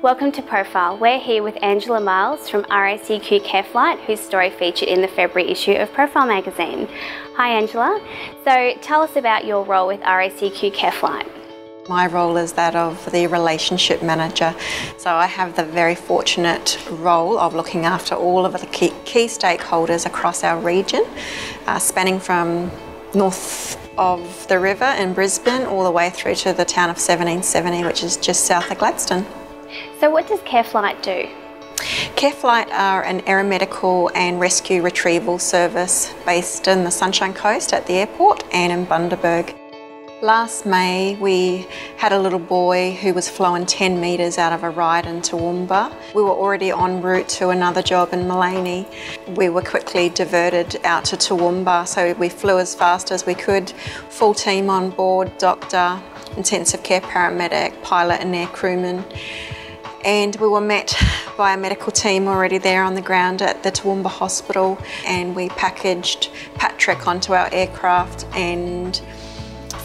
Welcome to Profile. We're here with Angela Miles from RACQ Careflight, whose story featured in the February issue of Profile magazine. Hi Angela. So tell us about your role with RACQ Careflight. My role is that of the relationship manager. So I have the very fortunate role of looking after all of the key stakeholders across our region, spanning from north of the river in Brisbane all the way through to the town of 1770, which is just south of Gladstone. So what does Careflight do? Careflight are an aeromedical and rescue retrieval service based in the Sunshine Coast at the airport and in Bundaberg. Last May we had a little boy who was flown 10 metres out of a ride in Toowoomba. We were already en route to another job in Maleny. We were quickly diverted out to Toowoomba, so we flew as fast as we could. Full team on board, doctor, intensive care paramedic, pilot and air crewman. And we were met by a medical team already there on the ground at the Toowoomba Hospital, and we packaged Patrick onto our aircraft and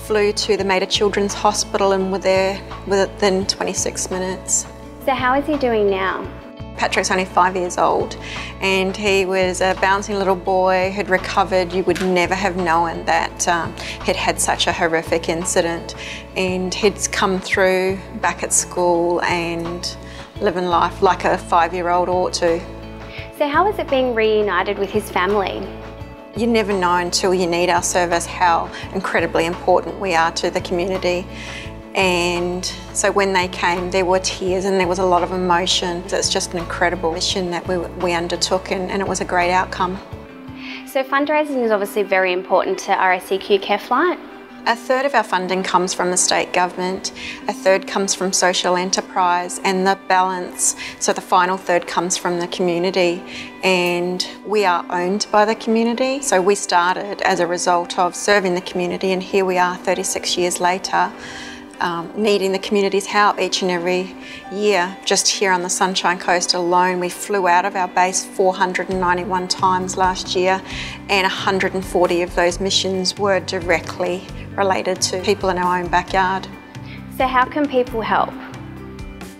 flew to the Mater Children's Hospital and were there within 26 minutes. So how is he doing now? Patrick's only 5 years old and he was a bouncing little boy who'd recovered. You would never have known that he'd had such a horrific incident, and he'd come through back at school and living life like a 5-year-old ought to. So how is it being reunited with his family? You never know until you need our service how incredibly important we are to the community. And so when they came, there were tears and there was a lot of emotion. It's just an incredible mission that we undertook, and it was a great outcome. So fundraising is obviously very important to RACQ Careflight. A third of our funding comes from the state government, a third comes from social enterprise, and the balance, so the final third, comes from the community. And we are owned by the community, so we started as a result of serving the community, and here we are 36 years later, needing the community's help each and every year. Just here on the Sunshine Coast alone, we flew out of our base 491 times last year, and 140 of those missions were directly related to people in our own backyard. So how can people help?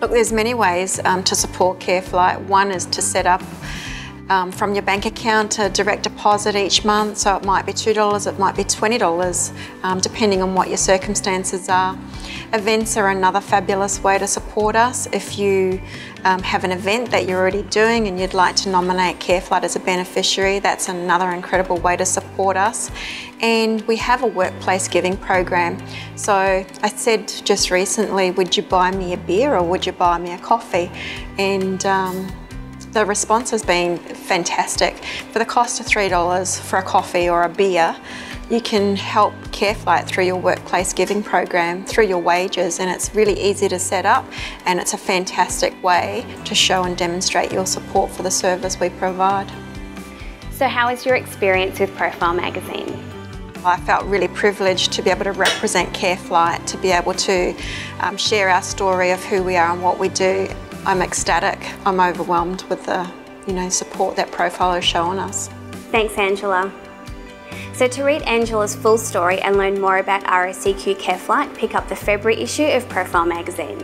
Look, there's many ways to support Careflight. One is to set up from your bank account a direct deposit each month, so it might be $2, it might be $20, depending on what your circumstances are. Events are another fabulous way to support us. If you have an event that you're already doing and you'd like to nominate Careflight as a beneficiary, that's another incredible way to support us. And we have a workplace giving program. So I said just recently, would you buy me a beer or would you buy me a coffee? And the response has been fantastic. For the cost of $3 for a coffee or a beer, you can help Careflight through your workplace giving program, through your wages, and it's really easy to set up, and it's a fantastic way to show and demonstrate your support for the service we provide. So how is your experience with Profile magazine? I felt really privileged to be able to represent Careflight, to be able to share our story of who we are and what we do. I'm ecstatic. I'm overwhelmed with the support that Profile has shown us. Thanks, Angela. So to read Angela's full story and learn more about RACQ Careflight, pick up the February issue of Profile magazine.